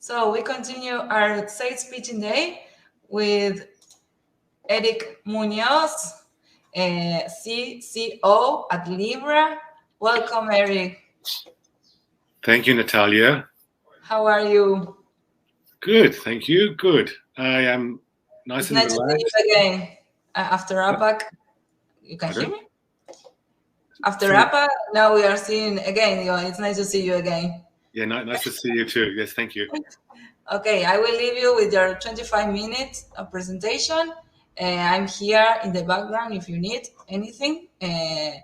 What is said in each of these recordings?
So we continue our sales pitching day with Eric Munoz, CCO at LYBRA. Welcome, Eric. Thank you, Natalia. How are you? Good, thank you. Good. I am nice and Nice relaxed. to see you again. After APAC, you can hear me? After APAC, now we are seeing again. It's nice to see you again. Yeah, nice to see you too. Yes, thank you. Okay, I will leave you with your 25 minutes of presentation. I'm here in the background if you need anything. I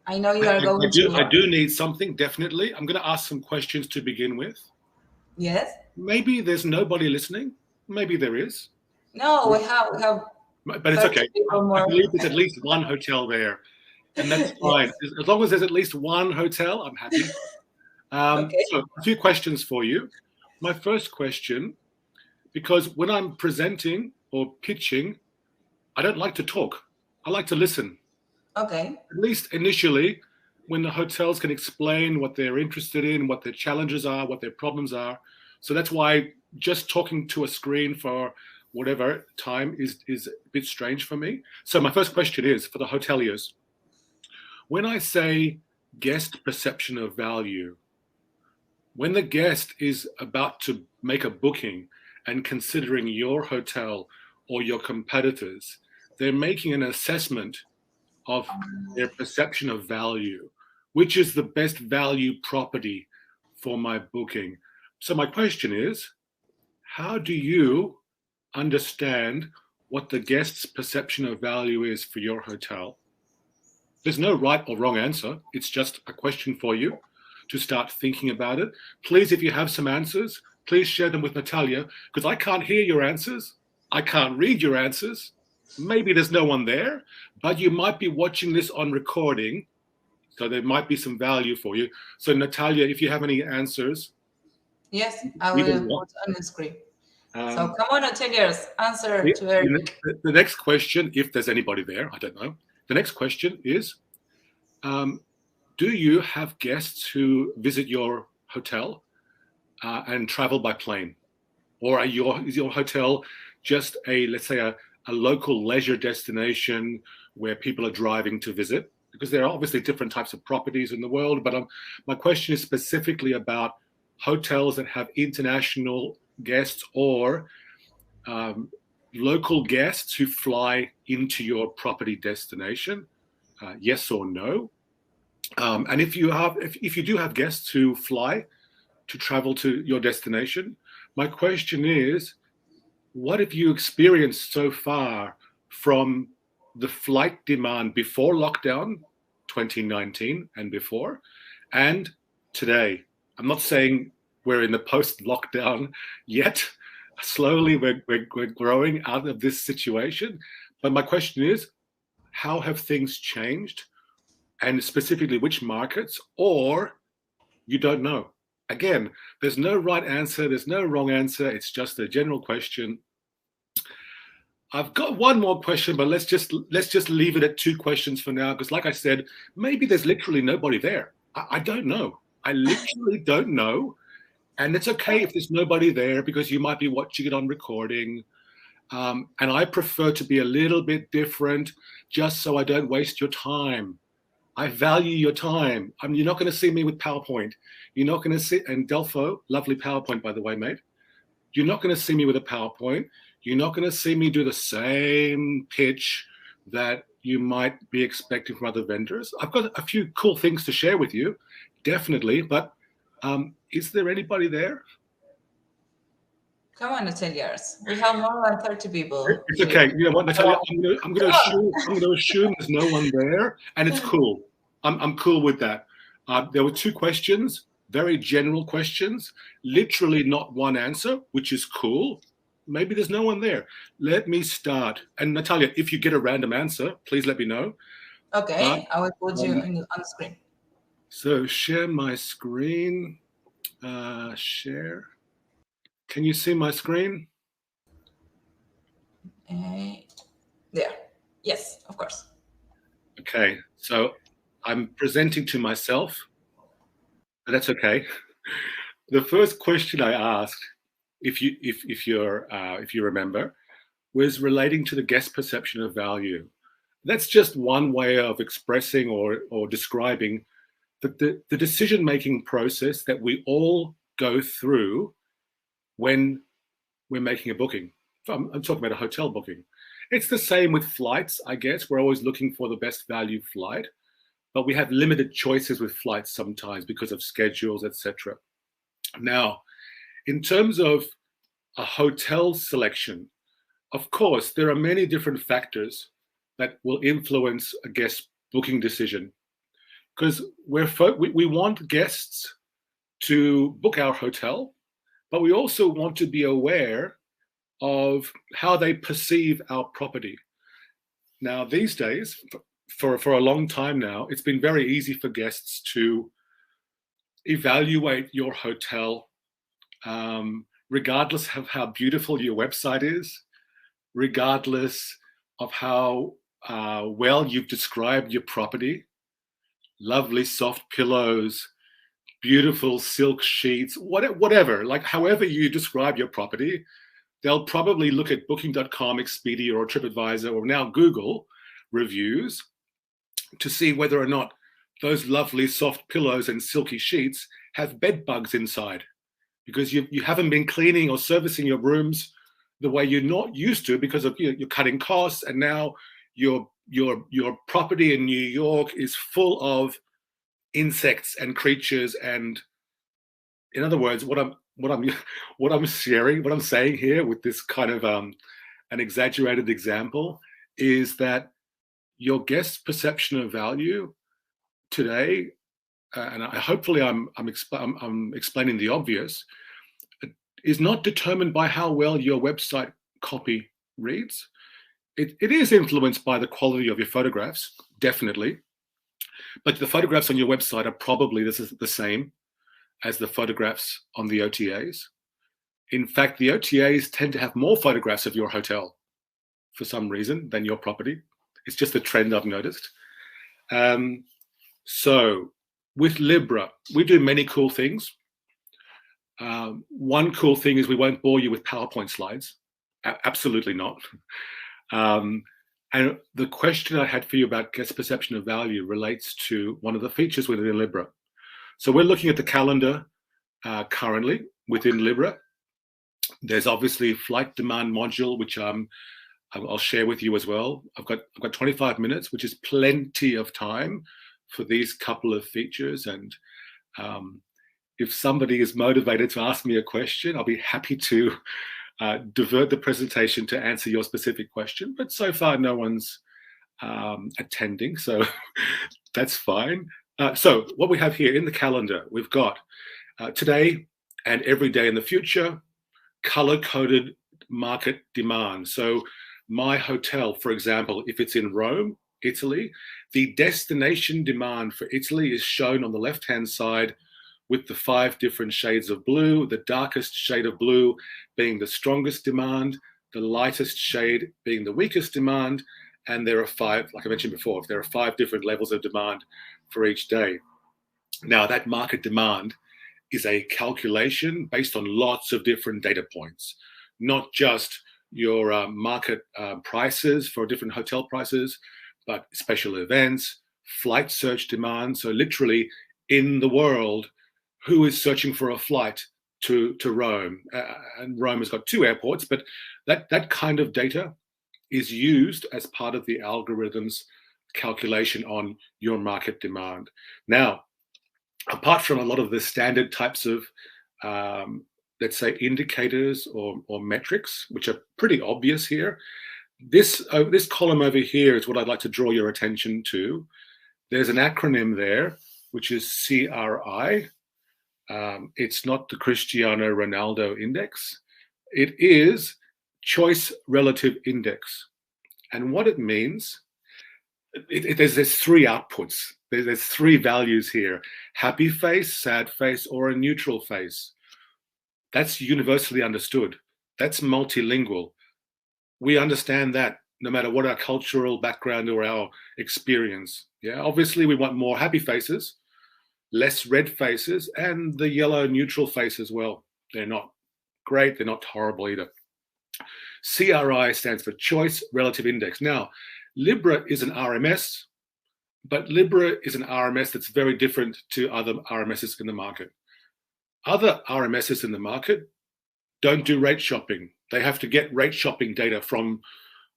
know you are going to... I do need something, definitely. I'm going to ask some questions to begin with. Yes? Maybe there's nobody listening. Maybe there is. No, we have. But it's okay. I believe there's at least one hotel there. And that's fine. Yes. As long as there's at least one hotel, I'm happy. Okay. So a few questions for you. My first question, because when I'm presenting or pitching, I don't like to talk. I like to listen. Okay. At least initially, when the hotels can explain what they're interested in, what their challenges are, what their problems are. So that's why just talking to a screen for whatever time is a bit strange for me. So my first question is for the hoteliers. When I say guest perception of value, when the guest is about to make a booking and considering your hotel or your competitors, they're making an assessment of their perception of value, which is the best value property for my booking. So my question is, how do you understand what the guest's perception of value is for your hotel? There's no right or wrong answer. It's just a question for you to start thinking about it. Please, if you have some answers, please share them with Natalia, because I can't hear your answers. I can't read your answers. Maybe there's no one there, but you might be watching this on recording, so there might be some value for you. So Natalia, if you have any answers. Yes, I will put on the screen. So come on, hoteliers, answer to Eric. The next question, if there's anybody there, I don't know. The next question is, do you have guests who visit your hotel and travel by plane? Or is your hotel just let's say a local leisure destination where people are driving to visit? Because there are obviously different types of properties in the world, but my question is specifically about hotels that have international guests or local guests who fly into your property destination. Yes or no? And if you do have guests who fly to travel to your destination, my question is, what have you experienced so far from the flight demand before lockdown, 2019 and before, and today? I'm not saying we're in the post-lockdown yet. Slowly, we're growing out of this situation. But my question is, how have things changed? And specifically, which markets? Or you don't know. Again, there's no right answer. There's no wrong answer. It's just a general question. I've got one more question, but let's just leave it at 2 questions for now. Because like I said, maybe there's literally nobody there. I don't know. I literally don't know. And it's okay if there's nobody there because you might be watching it on recording. And I prefer to be a little bit different just so I don't waste your time. I value your time. You're not going to see me with PowerPoint. You're not going to see, and Delpho, lovely PowerPoint, by the way, mate. You're not going to see me with a PowerPoint. You're not going to see me do the same pitch that you might be expecting from other vendors. I've got a few cool things to share with you, definitely, but is there anybody there? Come on, hoteliers. We have more than 30 people. It's okay. You know what, Natalia? I'm going to assume there's no one there, and it's cool. I'm cool with that. There were 2 questions, very general questions, literally not one answer, which is cool. Maybe there's no one there. Let me start. And Natalia, if you get a random answer, please let me know. Okay, I will put you on the screen. So share my screen. Share. Can you see my screen? There. Yes, of course. Okay, so I'm presenting to myself, but that's okay. the first question I asked, if you remember, was relating to the guest perception of value. That's just one way of expressing or describing the decision-making process that we all go through when we're making a booking. I'm talking about a hotel booking. It's the same with flights, I guess. We're always looking for the best value flight, but we have limited choices with flights sometimes because of schedules, etc. Now, in terms of a hotel selection, of course, there are many different factors that will influence a guest booking decision, because we want guests to book our hotel, but we also want to be aware of how they perceive our property. Now, these days, for a long time now, it's been very easy for guests to evaluate your hotel, regardless of how beautiful your website is, regardless of how well you've described your property. Lovely soft pillows, beautiful silk sheets, whatever, like however you describe your property, they'll probably look at Booking.com, Expedia, or TripAdvisor, or now Google reviews to see whether or not those lovely soft pillows and silky sheets have bed bugs inside, because you haven't been cleaning or servicing your rooms the way you're not used to because of you're cutting costs, and now your property in New York is full of insects and creatures. And in other words, what I'm saying here with this kind of an exaggerated example is that your guest's perception of value today, and hopefully I'm explaining the obvious, is not determined by how well your website copy reads. It is influenced by the quality of your photographs, definitely, but the photographs on your website are probably the same as the photographs on the OTAs. In fact, the OTAs tend to have more photographs of your hotel for some reason than your property. It's just a trend I've noticed. So with LYBRA, we do many cool things. One cool thing is we won't bore you with PowerPoint slides. Absolutely not. And the question I had for you about guest perception of value relates to one of the features within LYBRA. So we're looking at the calendar currently within LYBRA. There's obviously flight demand module, which I'll share with you as well. I've got 25 minutes, which is plenty of time for these couple of features. And if somebody is motivated to ask me a question, I'll be happy to divert the presentation to answer your specific question. But so far, no one's attending, so that's fine. So what we have here in the calendar, we've got today and every day in the future, color-coded market demand. So my hotel, for example, if it's in Rome, Italy, the destination demand for Italy is shown on the left-hand side with the 5 different shades of blue, the darkest shade of blue being the strongest demand, the lightest shade being the weakest demand, and there are 5, like I mentioned before, there are 5 different levels of demand for each day. Now, that market demand is a calculation based on lots of different data points, not just your market prices for different hotel prices, but special events, flight search demand. So literally in the world, who is searching for a flight to Rome? And Rome has got 2 airports, but that kind of data is used as part of the algorithm's calculation on your market demand. Now, apart from a lot of the standard types of, let's say, indicators or metrics, which are pretty obvious here, this column over here is what I'd like to draw your attention to. There's an acronym there, which is CRI. It's not the Cristiano Ronaldo index. It is Choice Relative Index. And what it means, there's 3 outputs. There's 3 values here: happy face, sad face, or a neutral face. That's universally understood. That's multilingual. We understand that no matter what our cultural background or our experience. Yeah, obviously we want more happy faces, less red faces, and the yellow neutral face as well. They're not great, they're not horrible either. CRI stands for Choice Relative Index. Now, LYBRA is an RMS, but LYBRA is an RMS that's very different to other RMSs in the market. Other RMSs in the market don't do rate shopping. They have to get rate shopping data from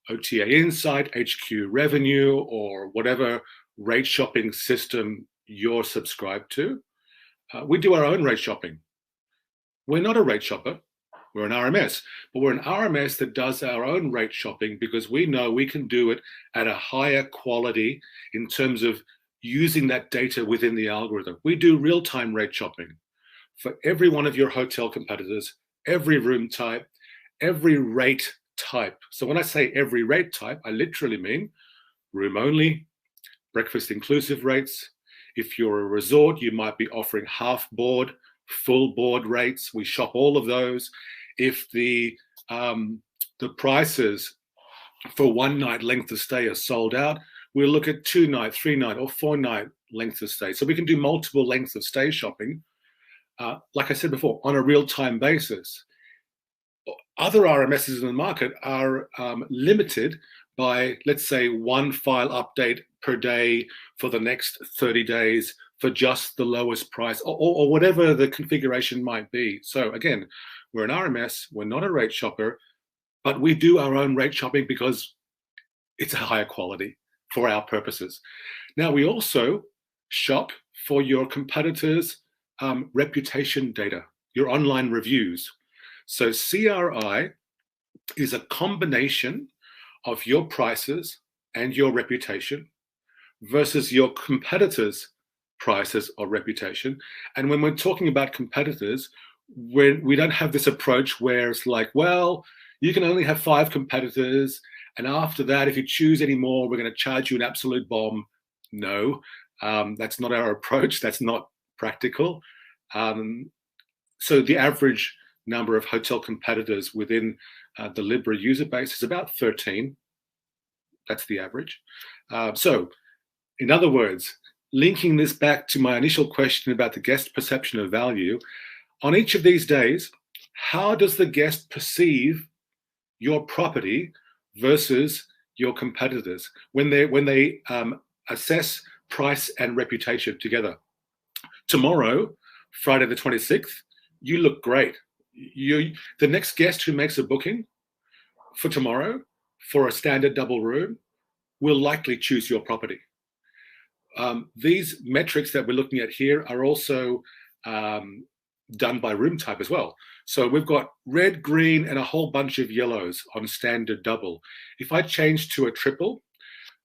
OTA Insight, HQ Revenue, or whatever rate shopping system you're subscribed to. We do our own rate shopping. We're not a rate shopper. We're an RMS, but we're an RMS that does our own rate shopping because we know we can do it at a higher quality in terms of using that data within the algorithm. We do real-time rate shopping for every one of your hotel competitors, every room type, every rate type. So when I say every rate type, I literally mean room only, breakfast inclusive rates. If you're a resort, you might be offering half board, full board rates. We shop all of those. If the prices for 1 night length of stay are sold out, we'll look at 2 night, 3 night, or 4 night length of stay. So we can do multiple lengths of stay shopping, like I said before, on a real-time basis. Other RMSs in the market are limited by, let's say, 1 file update per day for the next 30 days for just the lowest price, or whatever the configuration might be. So again, we're an RMS, we're not a rate shopper, but we do our own rate shopping because it's a higher quality for our purposes. Now, we also shop for your competitors' reputation data, your online reviews. So CRI is a combination of your prices and your reputation versus your competitors' prices or reputation. And when we're talking about competitors, we don't have this approach where it's like, well, you can only have 5 competitors, and after that, if you choose any more, we're going to charge you an absolute bomb. No, that's not our approach. That's not practical. So the average number of hotel competitors within the LYBRA user base is about 13. That's the average. So in other words, linking this back to my initial question about the guest perception of value, on each of these days, how does the guest perceive your property versus your competitors when they assess price and reputation together? Tomorrow, Friday the 26th, you look great. The next guest who makes a booking for tomorrow for a standard double room will likely choose your property. These metrics that we're looking at here are also done by room type as well. So we've got red, green, and a whole bunch of yellows on standard double. If I change to a triple,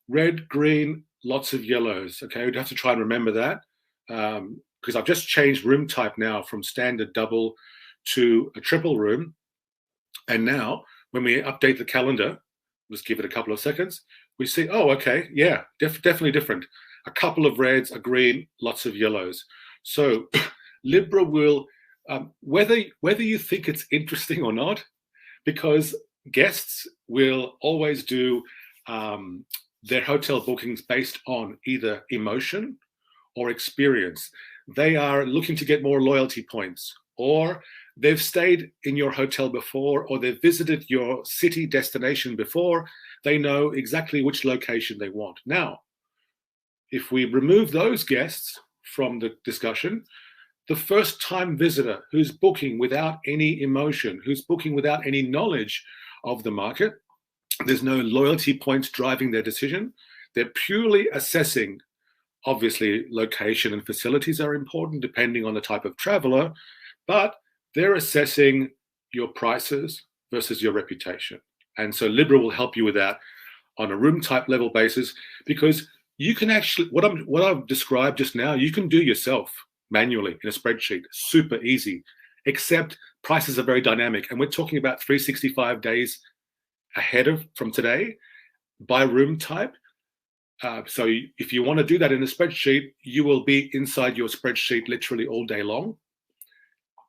red, green, lots of yellows. Okay, we'd have to try and remember that because I've just changed room type now from standard double to a triple room. And now when we update the calendar, let's give it a couple of seconds, we see, oh, okay, yeah, definitely different. A couple of reds, a green, lots of yellows. So LYBRA will, whether you think it's interesting or not, because guests will always do their hotel bookings based on either emotion or experience. They are looking to get more loyalty points, or they've stayed in your hotel before, or they've visited your city destination before. They know exactly which location they want. Now, if we remove those guests from the discussion, the first-time visitor who's booking without any emotion, who's booking without any knowledge of the market, there's no loyalty points driving their decision. They're purely assessing, obviously, location and facilities are important depending on the type of traveler, but they're assessing your prices versus your reputation. And so LYBRA will help you with that on a room type level basis, because you can actually, what I've described just now, you can do yourself manually in a spreadsheet, super easy, except prices are very dynamic. And we're talking about 365 days ahead from today by room type. So if you want to do that in a spreadsheet, you will be inside your spreadsheet literally all day long.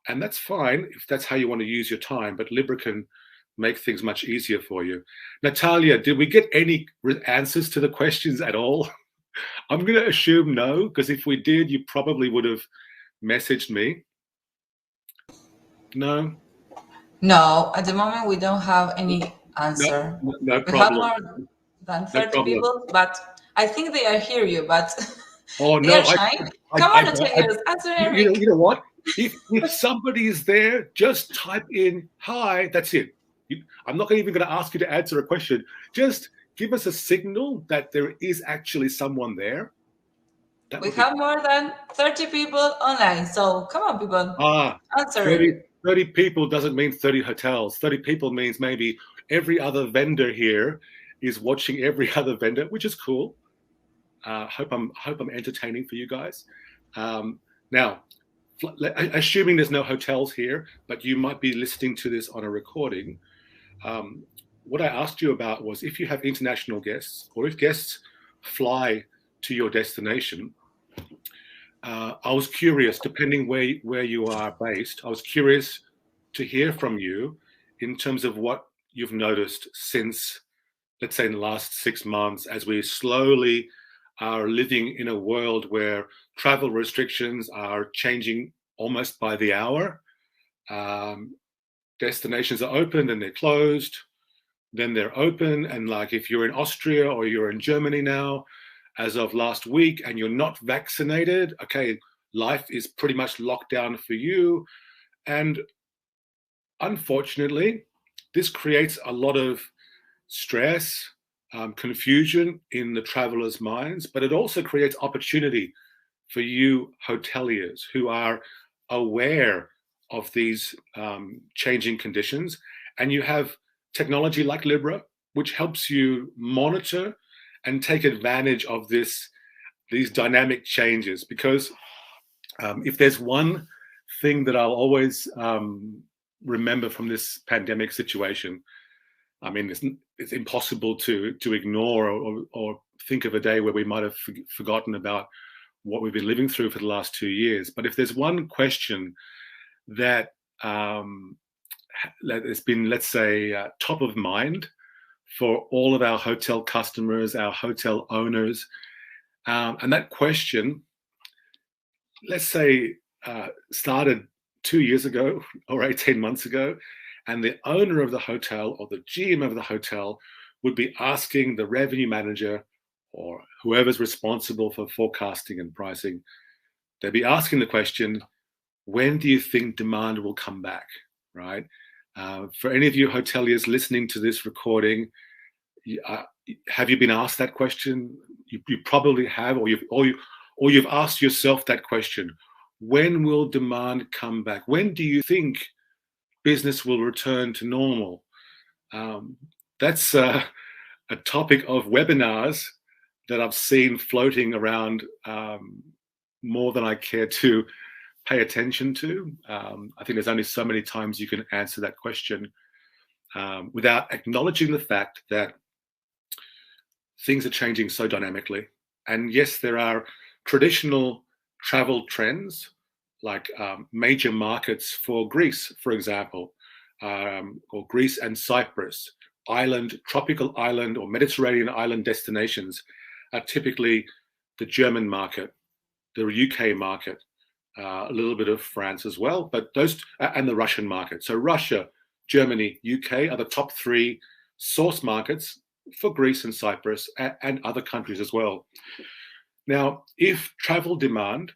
And that's fine if that's how you want to use your time, but LYBRA can make things much easier for you. Natalia, did we get any answers to the questions at all? I'm going to assume no, because if we did, you probably would have messaged me. No? No, at the moment we don't have any answer. No We have problem. more than No 30 problem. people, but I think they are hear you, but Oh they are no, shy. Come on, Natalia, answer Eric. you know what? If somebody is there, just type in hi. That's it. I'm not even going to ask you to answer a question. Just give us a signal that there is actually someone there. That We would be have more than 30 people online, so come on, people, answer. 30 people doesn't mean 30 hotels. 30 people means maybe every other vendor here is watching every other vendor, which is cool. Hope I'm entertaining for you guys. Now, assuming there's no hotels here, but you might be listening to this on a recording. What I asked you about was if you have international guests or if guests fly to your destination. I was curious, depending where you are based, I was curious to hear from you in terms of what you've noticed since, let's say, in the last 6 months, as we slowly are living in a world where travel restrictions are changing almost by the hour. Destinations are open and they're closed, then they're open. And like if you're in Austria or you're in Germany now, as of last week, and you're not vaccinated, okay, life is pretty much locked down for you. And unfortunately, this creates a lot of stress, confusion in the travelers' minds, but it also creates opportunity for you hoteliers who are aware of these changing conditions. And you have technology like LYBRA, which helps you monitor and take advantage of these dynamic changes. Because if there's one thing that I'll always remember from this pandemic situation, I mean, it's impossible to ignore or think of a day where we might have forgotten about what we've been living through for the last 2 years. But if there's one question that has been, let's say, top of mind for all of our hotel customers, our hotel owners, and that question, let's say, started 2 years ago or 18 months ago, and the owner of the hotel or the GM of the hotel would be asking the revenue manager or whoever's responsible for forecasting and pricing, they'd be asking the question, when do you think demand will come back, right? For any of you hoteliers listening to this recording, have you been asked that question? You probably have, or you've asked yourself that question. When will demand come back? When do you think business will return to normal? That's a topic of webinars that I've seen floating around more than I care to pay attention to. I think there's only so many times you can answer that question without acknowledging the fact that things are changing so dynamically. And yes, there are traditional travel trends, like major markets for Greece, for example, or Greece and Cyprus, tropical island or Mediterranean island destinations are typically the German market, the UK market, a little bit of France as well, but those, and the Russian market. So Russia, Germany, UK are the top 3 source markets for Greece and Cyprus and other countries as well. Now, if travel demand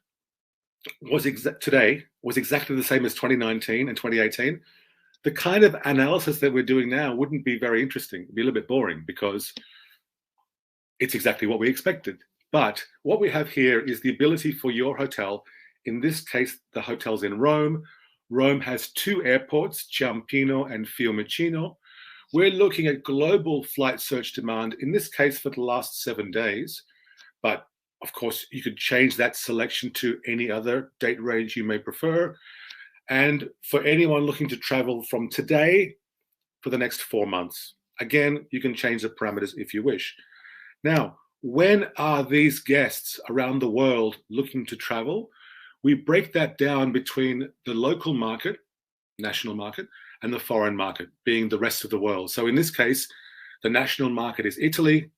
today was exactly the same as 2019 and 2018, the kind of analysis that we're doing now wouldn't be very interesting. It'd be a little bit boring because it's exactly what we expected. But what we have here is the ability for your hotel, in this case, the hotel's in Rome. Rome has 2 airports, Ciampino and Fiumicino. We're looking at global flight search demand, in this case for the last 7 days. But of course, you could change that selection to any other date range you may prefer. And for anyone looking to travel from today for the next 4 months, again, you can change the parameters if you wish. Now, when are these guests around the world looking to travel? We break that down between the local market, national market, and the foreign market, being the rest of the world. So in this case, the national market is Italy,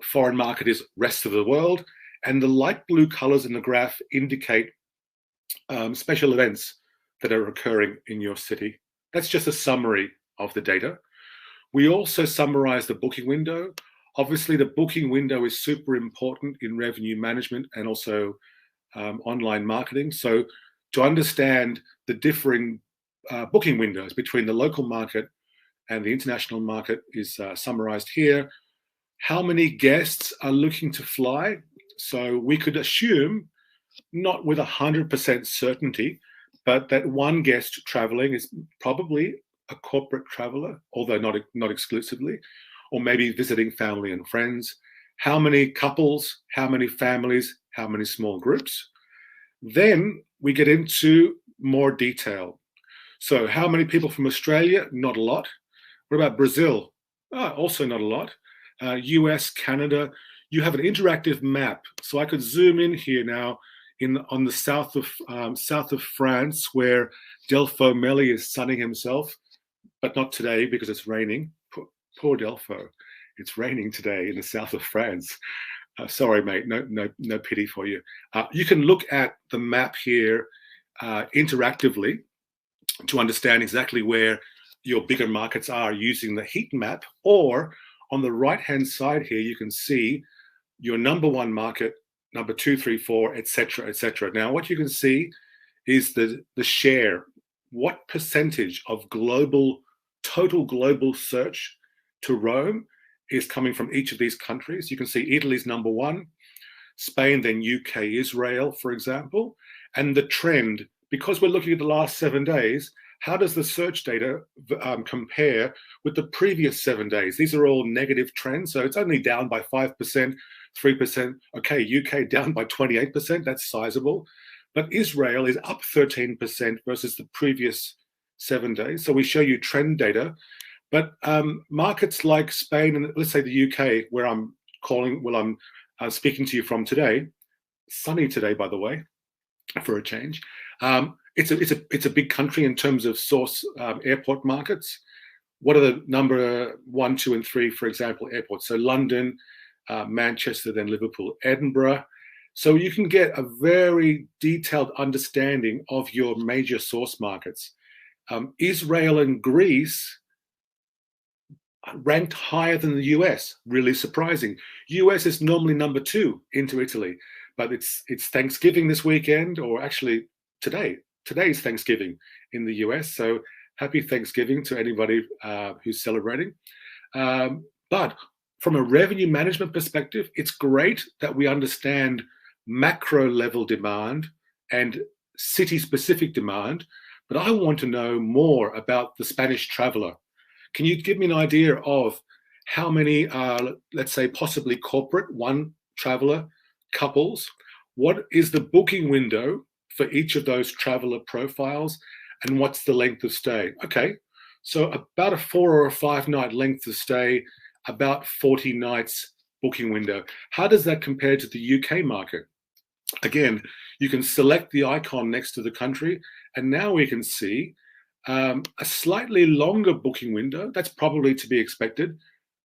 foreign market is rest of the world, and the light blue colors in the graph indicate special events that are occurring in your city. That's just a summary of the data. We also summarize the booking window. Obviously, the booking window is super important in revenue management and also online marketing. So to understand the differing booking windows between the local market and the international market is summarized here. How many guests are looking to fly? So we could assume, not with 100% certainty, but that one guest traveling is probably a corporate traveler, although not exclusively, or maybe visiting family and friends. How many couples, how many families, how many small groups? Then we get into more detail. So how many people from Australia? Not a lot. What about Brazil? Also not a lot. US, Canada. You have an interactive map. So I could zoom in here now on the south of France, where Delpho Melli is sunning himself, but not today because it's raining. Poor Delpho. It's raining today in the south of France. Sorry, mate. No pity for you. You can look at the map here interactively to understand exactly where your bigger markets are using the heat map, or on the right-hand side here, you can see your number one market, number 2, 3, 4, etc., etc. Now, what you can see is the share. What percentage of total global search to Rome is coming from each of these countries? You can see Italy's number one, Spain, then UK, Israel, for example. And the trend, because we're looking at the last 7 days, how does the search data compare with the previous 7 days? These are all negative trends, so it's only down by 5%, 3%. Okay, UK down by 28%, that's sizable. But Israel is up 13% versus the previous 7 days. So we show you trend data. But markets like Spain and let's say the UK, where I'm speaking to you from today, sunny today, by the way, for a change. It's a big country in terms of source airport markets. What are the number 1, 2, and 3, for example, airports? So London, Manchester, then Liverpool, Edinburgh. So you can get a very detailed understanding of your major source markets. Israel and Greece ranked higher than the US, really surprising. US is normally number 2 into Italy, but it's Thanksgiving this weekend, or actually today. Today's Thanksgiving in the US, so happy Thanksgiving to anybody who's celebrating. But from a revenue management perspective, it's great that we understand macro level demand and city-specific demand, but I want to know more about the Spanish traveler. Can you give me an idea of how many are, let's say, possibly corporate, one traveler, couples? What is the booking window for each of those traveler profiles, and what's the length of stay? Okay, so about a 4 or a 5 night length of stay, about 40 nights booking window. How does that compare to the UK market? Again, you can select the icon next to the country, and now we can see a slightly longer booking window. That's probably to be expected,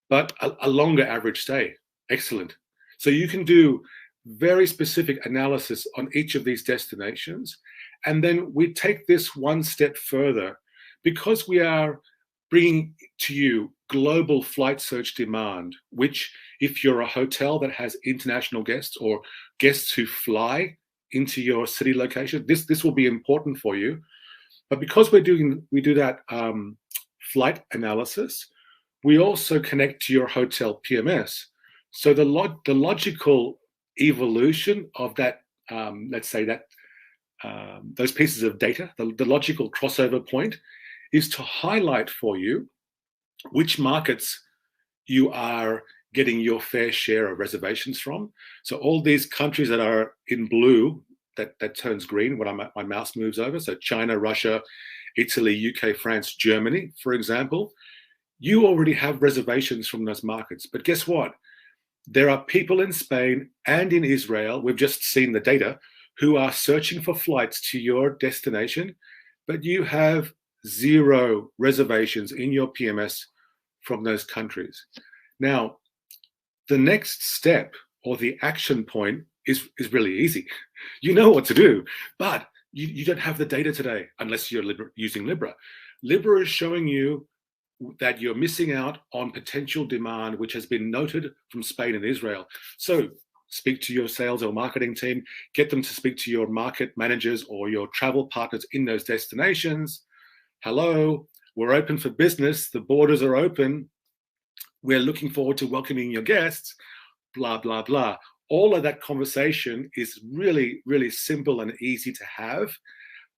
but a longer average stay. Excellent. So you can do very specific analysis on each of these destinations. And then we take this one step further, because we are bringing to you global flight search demand, which if you're a hotel that has international guests or guests who fly into your city location, this will be important for you. But because we do that flight analysis, we also connect to your hotel PMS. So the logical evolution of that, let's say that those pieces of data, the logical crossover point is to highlight for you which markets you are getting your fair share of reservations from. So all these countries that are in blue, that turns green when my mouse moves over. So China, Russia, Italy, UK, France, Germany, for example, you already have reservations from those markets. But guess what? There are people in Spain and in Israel, we've just seen the data, who are searching for flights to your destination, but you have 0 reservations in your PMS from those countries. Now, the next step or the action point is really easy. You know what to do, but you don't have the data today unless you're using LYBRA. LYBRA is showing you that you're missing out on potential demand, which has been noted from Spain and Israel. So speak to your sales or marketing team, get them to speak to your market managers or your travel partners in those destinations. Hello, we're open for business. The borders are open. We're looking forward to welcoming your guests, blah, blah, blah. All of that conversation is really, really simple and easy to have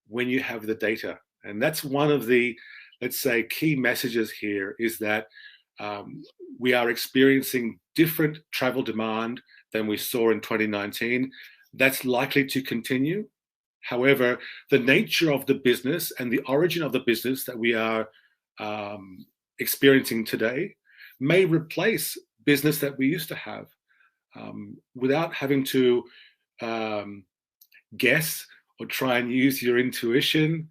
when you have the data. And that's one of the, let's say, key messages here is that we are experiencing different travel demand than we saw in 2019. That's likely to continue. However, the nature of the business and the origin of the business that we are experiencing today may replace business that we used to have without having to guess or try and use your intuition.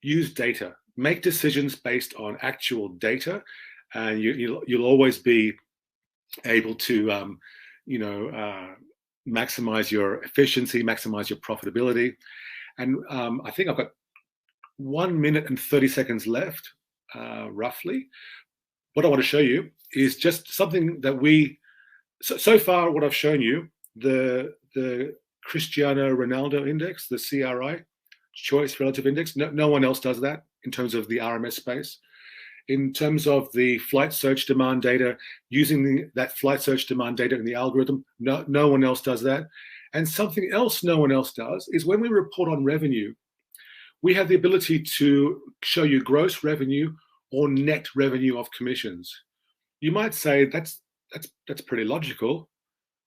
Use data. Make decisions based on actual data, and you'll always be able to maximize your efficiency, maximize your profitability. And I think I've got 1 minute and 30 seconds left, roughly. What I want to show you is just something that so far what I've shown you, the Cristiano Ronaldo index, the CRI, Choice Relative Index. No one else does that in terms of the RMS space. In terms of the flight search demand data, using that flight search demand data in the algorithm, no one else does that. And something else no one else does is when we report on revenue, we have the ability to show you gross revenue or net revenue of commissions. You might say that's pretty logical.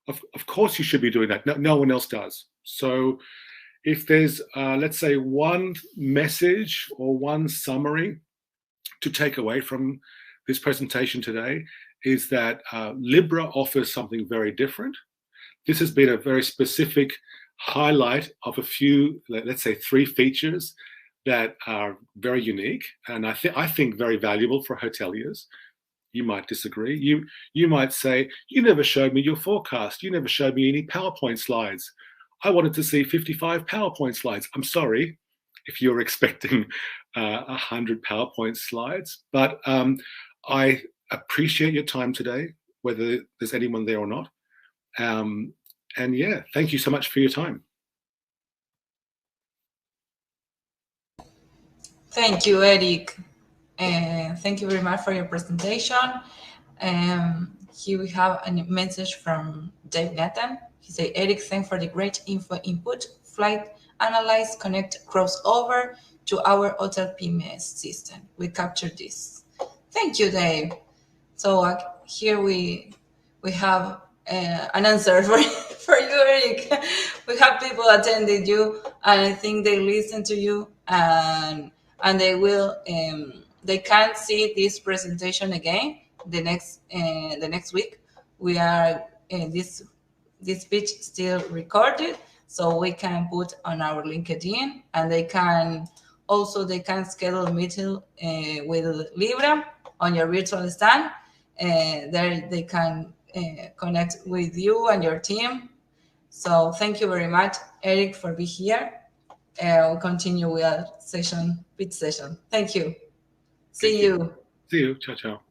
Of course you should be doing that. No one else does. So if there's, let's say, one message or one summary to take away from this presentation today, is that LYBRA offers something very different. This has been a very specific highlight of a few, let's say 3 features that are very unique and I think very valuable for hoteliers. You might disagree. You might say, you never showed me your forecast. You never showed me any PowerPoint slides. I wanted to see 55 PowerPoint slides. I'm sorry if you're expecting 100 PowerPoint slides, but I appreciate your time today, whether there's anyone there or not. And yeah, thank you so much for your time. Thank you, Eric. Thank you very much for your presentation. Here we have a message from Dave Nathan. He said, Eric, thanks for the great input, flight analyze, connect, crossover to our hotel PMS system. We captured this. Thank you, Dave. So here we have an answer for you, Eric. We have people attending you, and I think they listen to you, and they will. They can see this presentation again the next week. We are this speech still recorded, so we can put on our LinkedIn, and they can schedule a meeting with LYBRA on your virtual stand. There they can connect with you and your team. So thank you very much, Eric, for being here. We'll continue with our pitch session. Thank you. See you. See you. Ciao, ciao.